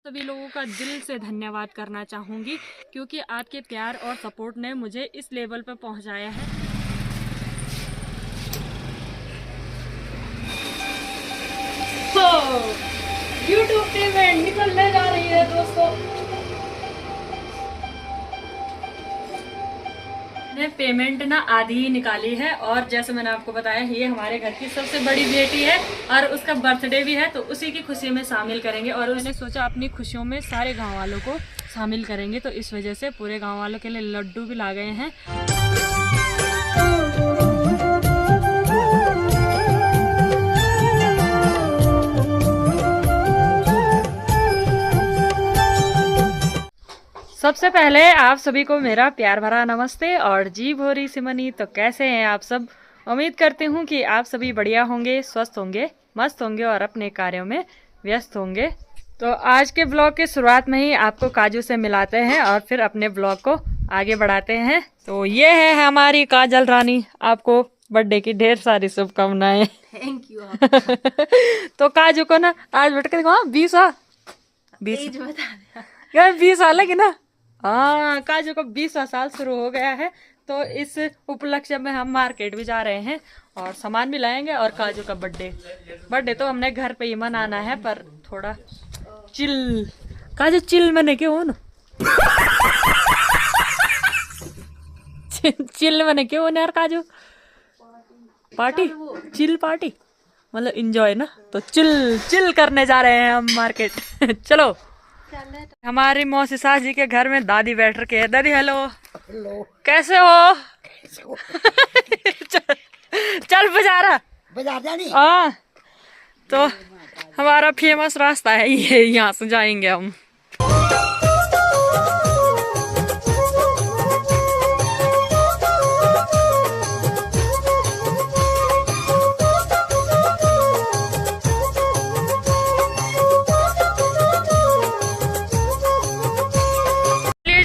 सभी लोगों का दिल से धन्यवाद करना चाहूँगी क्योंकि आपके प्यार और सपोर्ट ने मुझे इस लेवल पर पहुँचाया है। तो YouTube पेमेंट निकलने जा रही है दोस्तों। ने पेमेंट ना आधी ही निकाली है और जैसे मैंने आपको बताया ये हमारे घर की सबसे बड़ी बेटी है और उसका बर्थडे भी है, तो उसी की खुशी में शामिल करेंगे। और मैंने सोचा अपनी खुशियों में सारे गांव वालों को शामिल करेंगे, तो इस वजह से पूरे गांव वालों के लिए लड्डू भी ला गए हैं। सबसे पहले आप सभी को मेरा प्यार भरा नमस्ते और जी भोरी सिमनी। तो कैसे हैं आप सब? उम्मीद करती हूँ कि आप सभी बढ़िया होंगे, स्वस्थ होंगे, मस्त होंगे और अपने कार्यों में व्यस्त होंगे। तो आज के ब्लॉग की शुरुआत में ही आपको काजू से मिलाते हैं और फिर अपने ब्लॉग को आगे बढ़ाते हैं। तो ये है हमारी काजल रानी, आपको बर्थडे की ढेर सारी शुभकामनाएं। Thank you. तो काजू को ना आज बैठ के देखो 20 साल लगे ना। हाँ, काजू को 20वां साल शुरू हो गया है, तो इस उपलक्ष्य में हम मार्केट भी जा रहे हैं और सामान भी लाएंगे। और काजू का बर्थडे तो हमने घर पे ही मनाना है, पर थोड़ा चिल काजू चिल मने क्यों हो ना चिल मने क्यों हो ना यार काजू? पार्टी, चिल पार्टी मतलब एंजॉय ना। तो चिल करने जा रहे हैं हम मार्केट। चलो। हमारी मौसी सास जी के घर में दादी बैठ रखे है। दादी हेलो। कैसे हो? चल बाजार जानी। हाँ, तो हमारा फेमस रास्ता है ये, यहाँ से जाएंगे हम।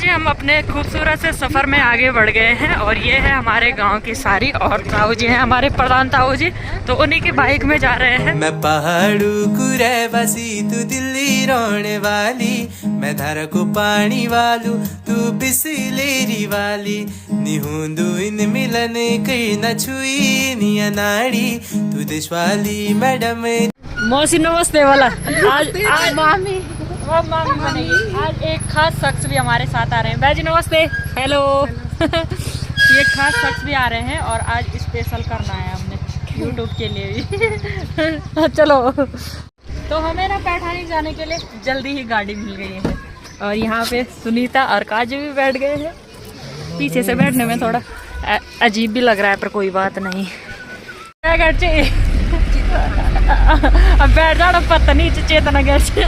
हम अपने खूबसूरत से सफर में आगे बढ़ गए हैं और ये है हमारे गांव की सारी, और ताऊ जी हैं हमारे प्रधान ताऊ जी, तो उन्हीं की बाइक में जा रहे हैं। मैं पहाड़ू को रहवासी, तू दिल्ली रहने वाली, मैं धारा को पानी वालू, तू बिस्लेरी वाली, निहुंदू इन मिलने कहीं न छुई निया नाड़ी, तू देश वाली मैडम। मौसी नमस्ते वाला। आज मामी बनेगी। आज एक खास शख्स भी हमारे साथ आ रहे हैं। बाजी नमस्ते। हेलो। ये खास शख्स भी आ रहे हैं और आज स्पेशल करना है हमने YouTube के लिए भी। चलो। तो हमें ना पैठानी जाने के लिए जल्दी ही गाड़ी मिल गई है और यहाँ पे सुनीता और काजू भी बैठ गए हैं। पीछे से बैठने में थोड़ा अजीब भी लग रहा है, पर कोई बात नहीं। अब बैठ जाओ, पता नहीं चेतना कैसे।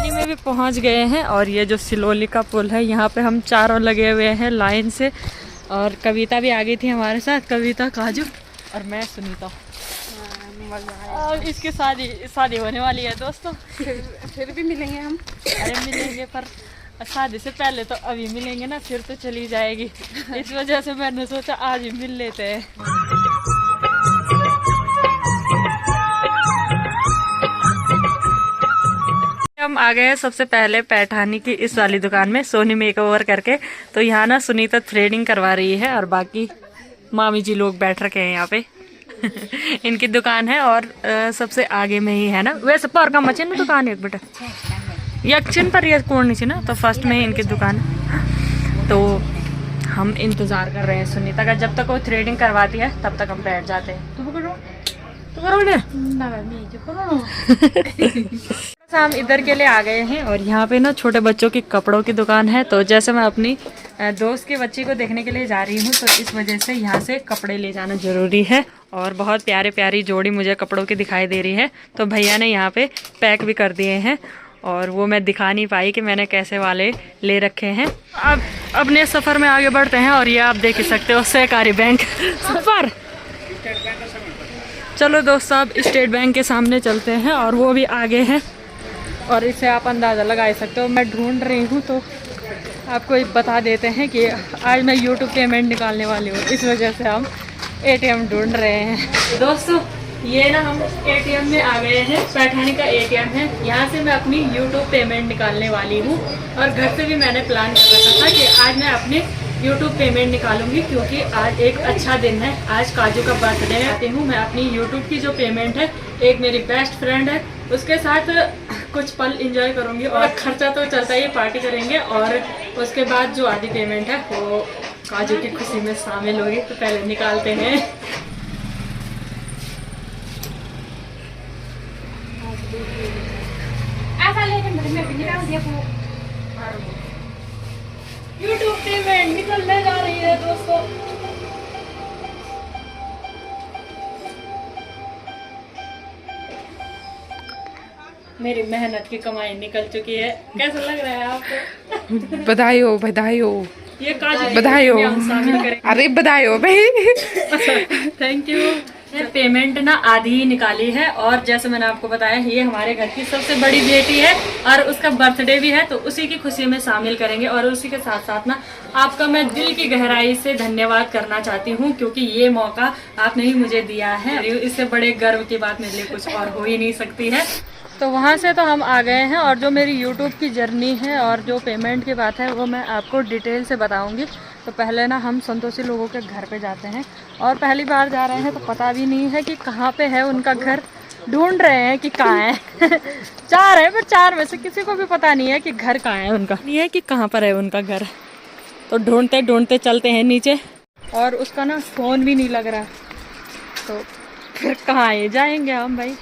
में भी पहुंच गए हैं और ये जो सिलोली का पुल है, यहाँ पे हम चारों लगे हुए हैं लाइन से। और कविता भी आ गई थी हमारे साथ, कविता, काजू और मैं सुनीता। और इसकी शादी होने वाली है दोस्तों। फिर भी मिलेंगे हम। अरे मिलेंगे, पर शादी से पहले तो अभी मिलेंगे ना, फिर तो चली जाएगी। इस वजह से मैंने सोचा आज ही मिल लेते हैं। हम आ गए हैं सबसे पहले पैठानी की इस वाली दुकान में, सोनी मेकओवर करके। तो यहाँ ना सुनीता थ्रेडिंग करवा रही है और बाकी मामी जी लोग बैठ रखे हैं यहाँ पे। इनकी दुकान है और सबसे आगे में ही है ना। वैसे पर का मचे ना दुकान एक बेटा यक्षिन पर यह कौन नीचे ना, तो फर्स्ट में ही इनकी दुकान है। तो हम इंतजार कर रहे हैं सुनीता का, जब तक वो थ्रेडिंग करवाती है तब तक हम बैठ जाते हैं। तो करो हम इधर के लिए आ गए हैं और यहाँ पे ना छोटे बच्चों की कपड़ों की दुकान है। तो जैसे मैं अपनी दोस्त की बच्ची को देखने के लिए जा रही हूँ, तो इस वजह से यहाँ से कपड़े ले जाना जरूरी है। और बहुत प्यारे प्यारी जोड़ी मुझे कपड़ों की दिखाई दे रही है, तो भैया ने यहाँ पे पैक भी कर दिए हैं और वो मैं दिखा नहीं पाई कि मैंने कैसे वाले ले रखे हैं। अब अपने सफ़र में आगे बढ़ते हैं और ये आप देख ही सकते हो सहकारी बैंक सफ़र। चलो दोस्त साहब, स्टेट बैंक के सामने चलते हैं और वो भी आगे है और इससे आप अंदाज़ा लगा सकते हो। मैं ढूंढ रही हूँ, तो आपको बता देते हैं कि आज मैं YouTube पेमेंट निकालने वाली हूँ, इस वजह से हम एटीएम ढूंढ रहे हैं। दोस्तों ये ना हम एटीएम में आ गए हैं, पैठानी का एटीएम है। यहाँ से मैं अपनी यूट्यूब पेमेंट निकालने वाली हूँ और घर से भी मैंने प्लान कर रखा था कि आज मैं अपने यूट्यूब पेमेंट निकालूंगी क्योंकि आज एक अच्छा दिन है। आज काजू का बर्थडे है। आती हूँ मैं अपनी यूट्यूब की जो पेमेंट है, एक मेरी बेस्ट फ्रेंड है उसके साथ कुछ पल एंजॉय करूँगी और खर्चा तो चलता ही, पार्टी करेंगे और उसके बाद जो आधी पेमेंट है वो काजू की खुशी में शामिल होगी। तो पहले निकालते हैं। यूट्यूब पेमेंट निकलने जा रही है दोस्तों। मेरी मेहनत की कमाई निकल चुकी है। कैसा लग रहा है आपको? बधाई हो, बधाई हो। ये काजू बधाई हो। हम शामिल करेंगे। अरे बधाई हो भाई। Thank you. पेमेंट ना आधी ही निकाली है और जैसे मैंने आपको बताया ये हमारे घर की सबसे बड़ी बेटी है और उसका बर्थडे भी है, तो उसी की खुशी में शामिल करेंगे। और उसी के साथ साथ ना आपका मैं दिल की गहराई से धन्यवाद करना चाहती हूँ क्योंकि ये मौका आपने ही मुझे दिया है। इससे बड़े गर्व की बात मेरे लिए कुछ और हो ही नहीं सकती है। तो वहाँ से तो हम आ गए हैं और जो मेरी यूट्यूब की जर्नी है और जो पेमेंट की बात है वो मैं आपको डिटेल से बताऊंगी। तो पहले ना हम संतोषी लोगों के घर पे जाते हैं और पहली बार जा रहे हैं तो पता भी नहीं है कि कहाँ पे है उनका घर। ढूंढ रहे हैं कि कहाँ है। चार है पर चार में से किसी को भी पता नहीं है कि घर कहाँ है उनका, नहीं है कि कहाँ पर है उनका घर। तो ढूंढते ढूंढते चलते हैं नीचे और उसका ना फ़ोन भी नहीं लग रहा। तो फिर कहाँ है जाएंगे हम भाई।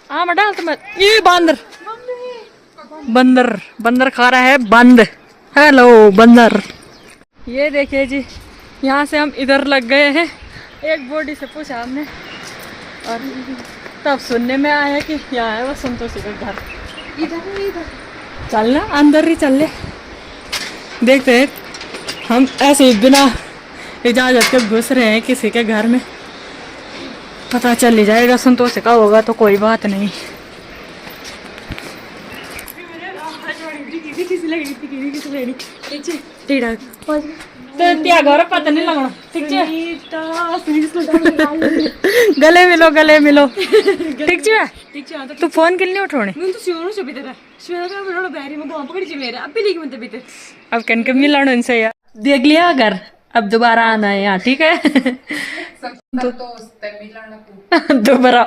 आम डाल तो मैं ये बंदर बंदर बंदर खा रहा है बंद। हेलो बंदर। ये देखिए जी, यहाँ से हम इधर लग गए हैं। एक बॉडी से पूछा हमने और तब सुनने में आया कि यहाँ है वो संतोषी का घर। इधर चल ना अंदर ही चल ले। देखते हैं हम ऐसे ही बिना इजाजत के घुस रहे हैं किसी के घर में। पता चल ही जाएगा संतोषी का होगा तो कोई बात नहीं। घर पता नहीं लगना। गले मिलो गले मिलो। ठीक है तू फोन के लिए उठोने अब कन के मिलानो इनसे यार। देख लिया अगर अब दोबारा आना है यहाँ, ठीक है। दोबारा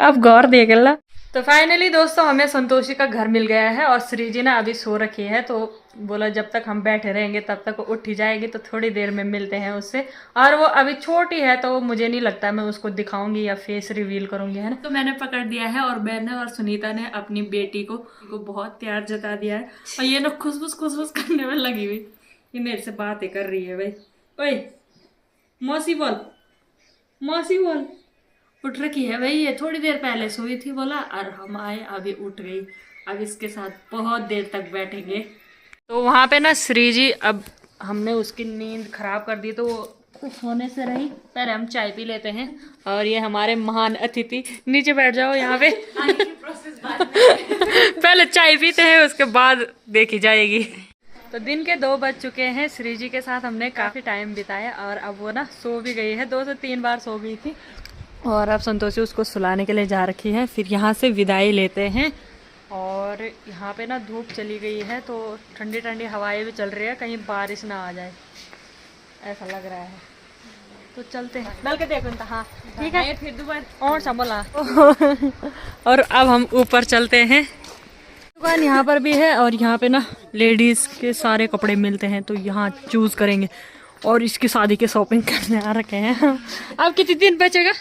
अब गौर देख ला। तो फाइनली दोस्तों हमें संतोषी का घर मिल गया है और श्री जी ना अभी सो रखी है। तो बोला जब तक हम बैठे रहेंगे तब तक वो उठ ही जाएगी, तो थोड़ी देर में मिलते हैं उससे। और वो अभी छोटी है तो मुझे नहीं लगता मैं उसको दिखाऊंगी या फेस रिवील करूंगी, है ना। तो मैंने पकड़ दिया है और मैंने और सुनीता ने अपनी बेटी को बहुत प्यार जता दिया है। और ये ना खुशबुश करने में लगी हुई, ये मेरे से बातें कर रही है भाई। ओए मौसी बोल उठ रखी है भाई। ये थोड़ी देर पहले सोई थी बोला और हम आए अभी उठ गई। अब इसके साथ बहुत देर तक बैठेंगे। तो वहाँ पे ना श्री जी, अब हमने उसकी नींद खराब कर दी तो वो सोने से रही। पहले हम चाय पी लेते हैं और ये हमारे महान अतिथि नीचे बैठ जाओ यहाँ पे। पहले चाय पीते हैं उसके बाद देखी जाएगी। तो दिन के 2 बज चुके हैं। श्री जी के साथ हमने काफ़ी टाइम बिताया और अब वो ना सो भी गई है। 2 से 3 बार सो गई थी और अब संतोषी उसको सुलाने के लिए जा रखी है। फिर यहाँ से विदाई लेते हैं और यहाँ पे ना धूप चली गई है तो ठंडी ठंडी हवाएं भी चल रही है, कहीं बारिश ना आ जाए ऐसा लग रहा है। तो चलते हैं। डाल के देखो। हाँ ठीक है फिर दोबारा और संभला। और अब हम ऊपर चलते हैं। दुकान यहाँ पर भी है और यहाँ पे ना लेडीज के सारे कपड़े मिलते हैं, तो यहाँ चूज करेंगे। और इसकी शादी के शॉपिंग करने आ रखे हैं। अब कितने दिन बचेगा?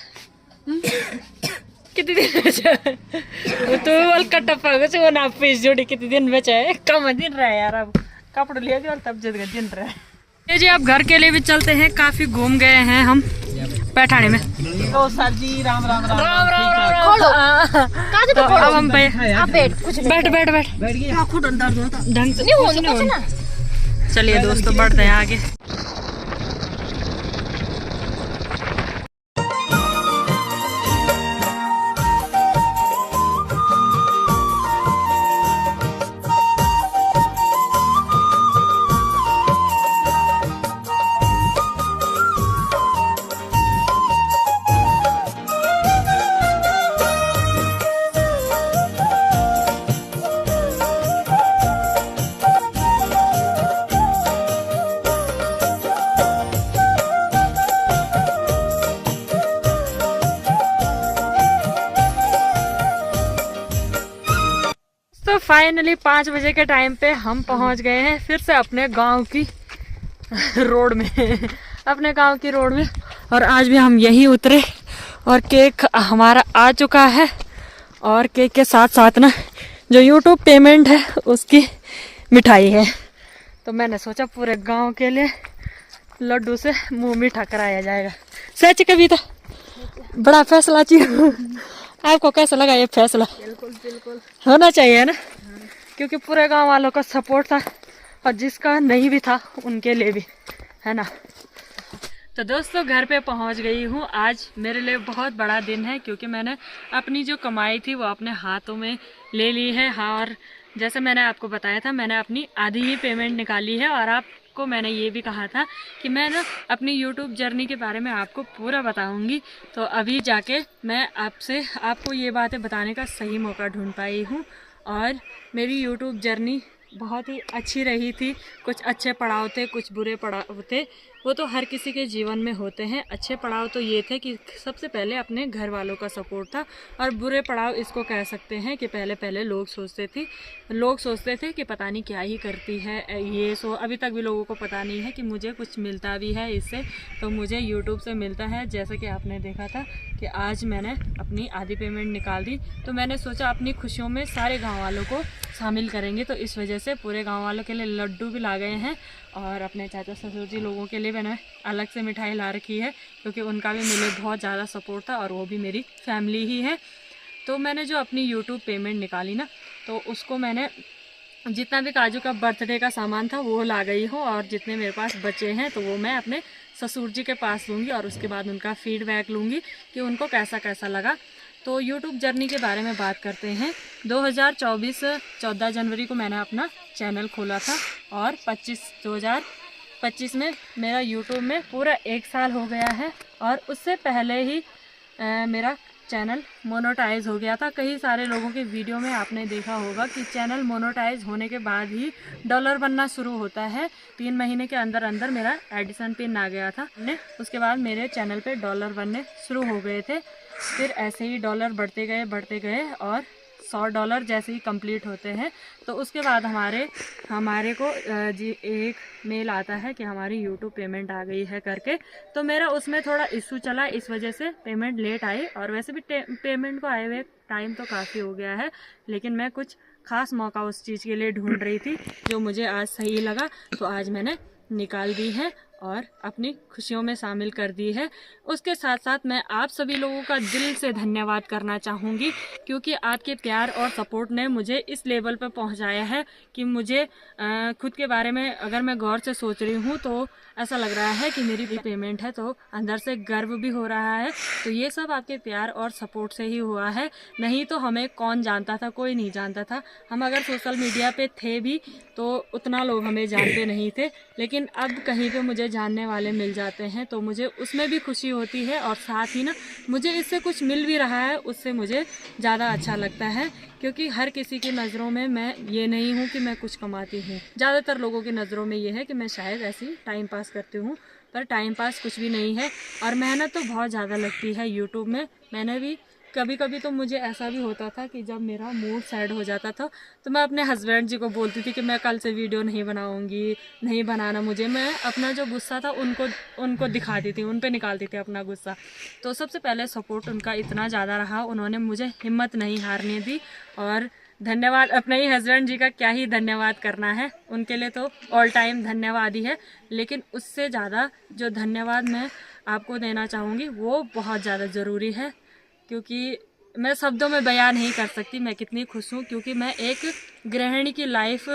कितने दिन बचा? तो कट्टा ना पीस जोड़ी कितने दिन बचा है? कम दिन रहा है यार। अब कपड़े लिया और तब जद दिन रहा है। ये जी अब घर के लिए भी चलते हैं। काफी घूम गए हैं हम पैठानी में। तो सर जी राम राम राम राम राम राम। तो अब हम बैठ ढंग से। चलिए दोस्तों बढ़ते हैं आगे। दोस्तों फाइनली 5 बजे के टाइम पे हम पहुंच गए हैं फिर से अपने गांव की रोड में अपने गांव की रोड में। और आज भी हम यहीं उतरे और केक हमारा आ चुका है। और केक के साथ साथ ना जो YouTube पेमेंट है उसकी मिठाई है। तो मैंने सोचा पूरे गांव के लिए लड्डू से मुंह मीठा कराया जाएगा। सच कविता बड़ा फैसला चाहिए। आपको कैसा लगा ये फैसला? बिल्कुल होना चाहिए ना, क्योंकि पूरे गांव वालों का सपोर्ट था और जिसका नहीं भी था उनके लिए भी, है ना। तो दोस्तों घर पे पहुंच गई हूँ। आज मेरे लिए बहुत बड़ा दिन है क्योंकि मैंने अपनी जो कमाई थी वो अपने हाथों में ले ली है। हाँ, और जैसे मैंने आपको बताया था मैंने अपनी आधी ही पेमेंट निकाली है। और आपको मैंने ये भी कहा था कि मैं ना अपनी YouTube जर्नी के बारे में आपको पूरा बताऊंगी। तो अभी जाके मैं आपको ये बातें बताने का सही मौका ढूंढ पाई हूँ। और मेरी YouTube जर्नी बहुत ही अच्छी रही थी। कुछ अच्छे पड़ाव थे, कुछ बुरे पड़ाव थे, वो तो हर किसी के जीवन में होते हैं। अच्छे पड़ाव तो ये थे कि सबसे पहले अपने घर वालों का सपोर्ट था। और बुरे पड़ाव इसको कह सकते हैं कि पहले लोग सोचते थे कि पता नहीं क्या ही करती है ये। सो अभी तक भी लोगों को पता नहीं है कि मुझे कुछ मिलता भी है इससे। तो मुझे यूट्यूब से मिलता है। जैसे कि आपने देखा था कि आज मैंने अपनी आधी पेमेंट निकाल दी। तो मैंने सोचा अपनी खुशियों में सारे गाँव वालों को शामिल करेंगे। तो इस वजह से पूरे गाँव वालों के लिए लड्डू भी ला गए हैं। और अपने चाचा ससुर जी लोगों के लिए मैंने अलग से मिठाई ला रखी है क्योंकि उनका भी मेरे बहुत ज़्यादा सपोर्ट था और वो भी मेरी फैमिली ही है। तो मैंने जो अपनी YouTube पेमेंट निकाली ना, तो उसको मैंने जितना भी काजू का बर्थडे का सामान था वो ला गई हूँ। और जितने मेरे पास बचे हैं तो वो मैं अपने ससुर जी के पास लूँगी और उसके बाद उनका फीडबैक लूँगी कि उनको कैसा लगा। तो YouTube जर्नी के बारे में बात करते हैं। 2024 14 जनवरी को मैंने अपना चैनल खोला था और 2025 में मेरा YouTube में पूरा 1 साल हो गया है। और उससे पहले ही मेरा चैनल मोनेटाइज हो गया था। कई सारे लोगों के वीडियो में आपने देखा होगा कि चैनल मोनेटाइज होने के बाद ही डॉलर बनना शुरू होता है। 3 महीने के अंदर अंदर मेरा एडिसन पिन आ गया था। उसके बाद मेरे चैनल पे डॉलर बनने शुरू हो गए थे। फिर ऐसे ही डॉलर बढ़ते गए और $100 जैसे ही कंप्लीट होते हैं तो उसके बाद हमारे को एक मेल आता है कि हमारी YouTube पेमेंट आ गई है करके। तो मेरा उसमें थोड़ा इशू चला, इस वजह से पेमेंट लेट आई। और वैसे भी पेमेंट को आए हुए टाइम तो काफ़ी हो गया है, लेकिन मैं कुछ ख़ास मौका उस चीज़ के लिए ढूंढ रही थी जो मुझे आज सही लगा। तो आज मैंने निकाल दी है और अपनी खुशियों में शामिल कर दी है। उसके साथ साथ मैं आप सभी लोगों का दिल से धन्यवाद करना चाहूँगी क्योंकि आपके प्यार और सपोर्ट ने मुझे इस लेवल पर पहुँचाया है कि मुझे खुद के बारे में अगर मैं गौर से सोच रही हूँ तो ऐसा लग रहा है कि मेरी पेमेंट है तो अंदर से गर्व भी हो रहा है। तो ये सब आपके प्यार और सपोर्ट से ही हुआ है, नहीं तो हमें कौन जानता था, कोई नहीं जानता था। हम अगर सोशल मीडिया पे थे भी तो उतना लोग हमें जानते नहीं थे, लेकिन अब कहीं पे मुझे जानने वाले मिल जाते हैं तो मुझे उसमें भी खुशी होती है। और साथ ही ना मुझे इससे कुछ मिल भी रहा है, उससे मुझे ज़्यादा अच्छा लगता है क्योंकि हर किसी की नज़रों में मैं ये नहीं हूँ कि मैं कुछ कमाती हूँ। ज़्यादातर लोगों की नज़रों में ये है कि मैं शायद ऐसी टाइम पास करती हूँ, पर टाइम पास कुछ भी नहीं है। और मेहनत तो बहुत ज़्यादा लगती है यूट्यूब में। मैंने भी कभी तो मुझे ऐसा भी होता था कि जब मेरा मूड सैड हो जाता था तो मैं अपने हस्बैंड जी को बोलती थी कि मैं कल से वीडियो नहीं बनाऊंगी, नहीं बनाना मुझे। मैं अपना जो गुस्सा था उनको दिखाती थी, उन पे निकालती थी अपना गुस्सा। तो सबसे पहले सपोर्ट उनका इतना ज़्यादा रहा, उन्होंने मुझे हिम्मत नहीं हारने दी। और धन्यवाद अपने ही हस्बैंड जी का क्या ही धन्यवाद करना है, उनके लिए तो ऑल टाइम धन्यवाद ही है। लेकिन उससे ज़्यादा जो धन्यवाद मैं आपको देना चाहूँगी वो बहुत ज़्यादा ज़रूरी है क्योंकि मैं शब्दों में बयान नहीं कर सकती मैं कितनी खुश हूँ। क्योंकि मैं एक गृहिणी की लाइफ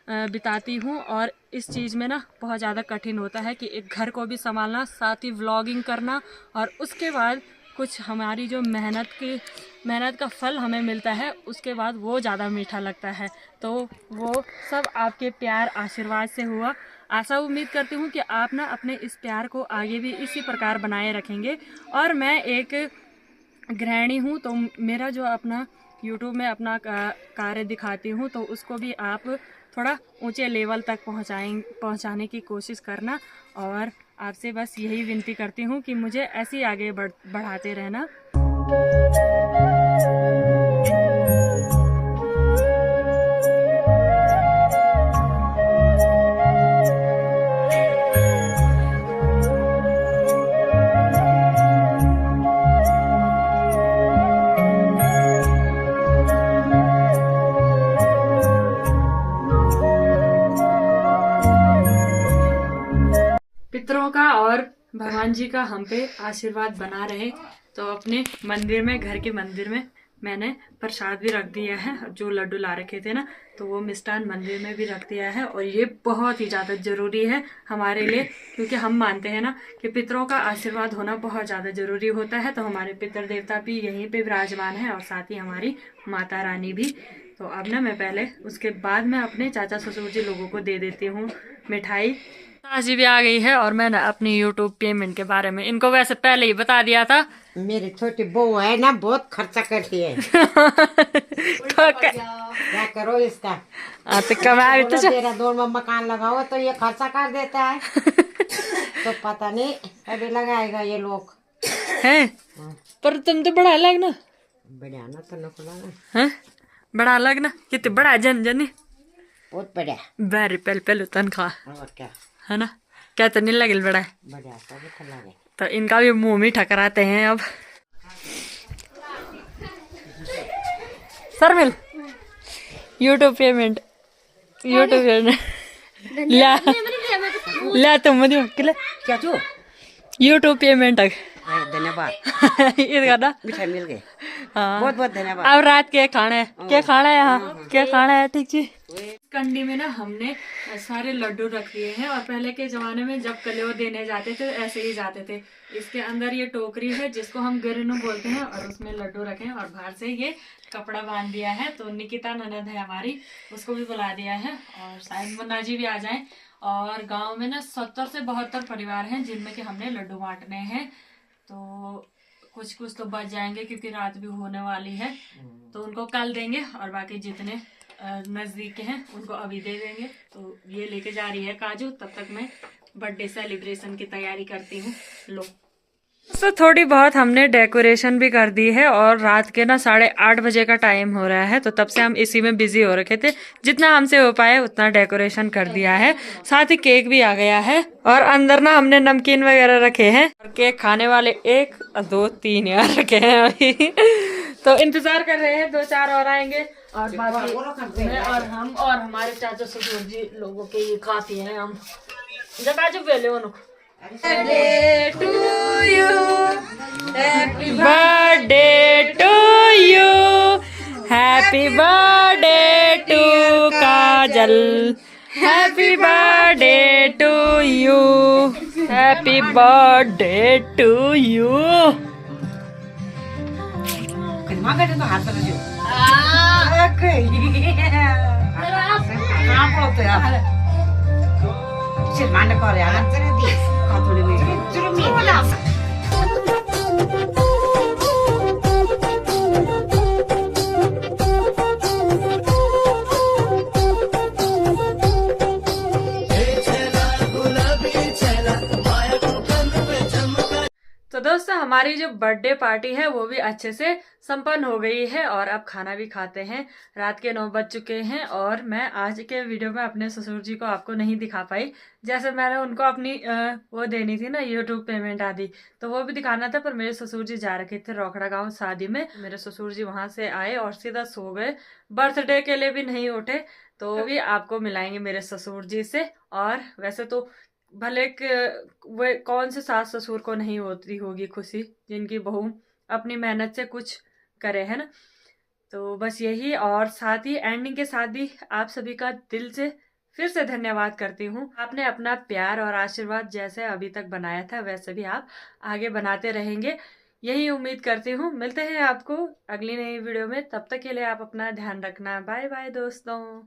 बिताती हूँ और इस चीज़ में ना बहुत ज़्यादा कठिन होता है कि एक घर को भी संभालना, साथ ही व्लॉगिंग करना और उसके बाद कुछ हमारी जो मेहनत का फल हमें मिलता है उसके बाद वो ज़्यादा मीठा लगता है। तो वो सब आपके प्यार आशीर्वाद से हुआ। आशा उम्मीद करती हूँ कि आप ना अपने इस प्यार को आगे भी इसी प्रकार बनाए रखेंगे। और मैं एक गृहिणी हूँ तो मेरा जो अपना YouTube में अपना कार्य दिखाती हूँ तो उसको भी आप थोड़ा ऊंचे लेवल तक पहुँचाने की कोशिश करना। और आपसे बस यही विनती करती हूँ कि मुझे ऐसे ही आगे बढ़ाते रहना। का और भगवान जी का हम पे आशीर्वाद बना रहे। तो अपने मंदिर में, घर के मंदिर में मैंने प्रसाद भी रख दिया है। जो लड्डू ला रखे थे ना, तो वो मिष्ठान मंदिर में भी रख दिया है। और ये बहुत ही ज़्यादा ज़रूरी है हमारे लिए, क्योंकि हम मानते हैं ना कि पितरों का आशीर्वाद होना बहुत ज़्यादा ज़रूरी होता है। तो हमारे पितर देवता भी यहीं पे विराजमान है और साथ ही हमारी माता रानी भी। तो अब ना मैं पहले, उसके बाद मैं अपने चाचा ससुर जी लोगों को दे देती हूँ मिठाई। साजी भी आ गई है और मैंने अपनी यूट्यूब पेमेंट के बारे में इनको वैसे पहले ही बता दिया था। मेरी छोटी बहू है ना, बहुत खर्चा करती है। क्या करो इसका? तो कमा भी तो तेरा 2 में मकान लगाओ तो ये खर्चा कर देता है। तो पता नहीं अभी लगाएगा ये लोग हैं। पर तुम तो बड़ा अलग ना, बढ़िया ना, तो नकुला ना हैं, बड़ा अलग ना, कितने बड़ा जन जनी, बहुत बढ़िया। वेरी पहले तनख्वाह और क्या है ना, क्या तो नहीं लगे बड़ा है। बढ़िया, सब तो लगे। तो इनका भी मुंह में ठकराते हैं अब। सर मिल यूट्यूब पेमेंट ला तुम मुझे क्या चू यूट्यूब पेमेंट धन्यवाद। इधर ना मिठाई मिल गई, हाँ। बहुत बहुत धन्यवाद। अब रात के खाना है, क्या खाना है यहाँ, क्या खाना है, ठीक जी। कंडी में ना हमने सारे लड्डू रख दिए हैं। और पहले के जमाने में जब कलेव देने जाते थे ऐसे ही जाते थे। इसके अंदर ये टोकरी है जिसको हम गिरनू बोलते हैं, और उसमें लड्डू रखे हैं और बाहर से ये कपड़ा बांध दिया है। तो निकिता ननद है हमारी, उसको भी बुला दिया है और शायद मुन्ना जी भी आ जाए। और गाँव में ना 70 से 72 परिवार हैं जिनमें कि हमने लड्डू बांटने हैं। तो कुछ कुछ तो बच जाएंगे क्योंकि रात भी होने वाली है, तो उनको कल देंगे। और बाकी जितने नजदीक के हैं उनको अभी दे देंगे। तो ये लेके जा रही है काजू, तब तक मैं बर्थडे सेलिब्रेशन की तैयारी करती हूँ। लो तो थोड़ी बहुत हमने डेकोरेशन भी कर दी है। और रात के ना 8:30 बजे का टाइम हो रहा है, तो तब से हम इसी में बिजी हो रखे थे। जितना हमसे हो पाए उतना डेकोरेशन कर दिया है। साथ ही केक भी आ गया है और अंदर ना हमने नमकीन वगैरह रखे हैं। और केक खाने वाले 1 2 3 यार रखे हैं अभी। तो इंतजार कर रहे हैं, 2-4 और आएंगे। और बाकी मैं और हम और हमारे चाचा ससुर जी लोगों के ये काफी है। हम जब पहले उनको birthday to you, happy birthday to Kajal, happy birthday to you, happy birthday to you. तो दोस्तों हमारी जो बर्थडे पार्टी है वो भी अच्छे से संपन्न हो गई है और अब खाना भी खाते हैं। रात के 9 बज चुके हैं और मैं आज के वीडियो में अपने ससुर जी को आपको नहीं दिखा पाई। जैसे मैंने उनको अपनी वो देनी थी ना यूट्यूब पेमेंट आदि, तो वो भी दिखाना था। पर मेरे ससुर जी जा रखे थे रोखड़ा गांव शादी में। मेरे ससुर जी वहां से आए और सीधा सो गए, बर्थडे के लिए भी नहीं उठे। तो भी आपको मिलाएंगे मेरे ससुर जी से। और वैसे तो भले वे कौन से सास ससुर को नहीं होती होगी खुशी जिनकी बहू अपनी मेहनत से कुछ करे, है ना। तो बस यही, और साथ ही एंडिंग के साथ भी आप सभी का दिल से फिर से धन्यवाद करती हूँ। आपने अपना प्यार और आशीर्वाद जैसे अभी तक बनाया था वैसे भी आप आगे बनाते रहेंगे, यही उम्मीद करती हूँ। मिलते हैं आपको अगली नई वीडियो में, तब तक के लिए आप अपना ध्यान रखना। बाय बाय दोस्तों।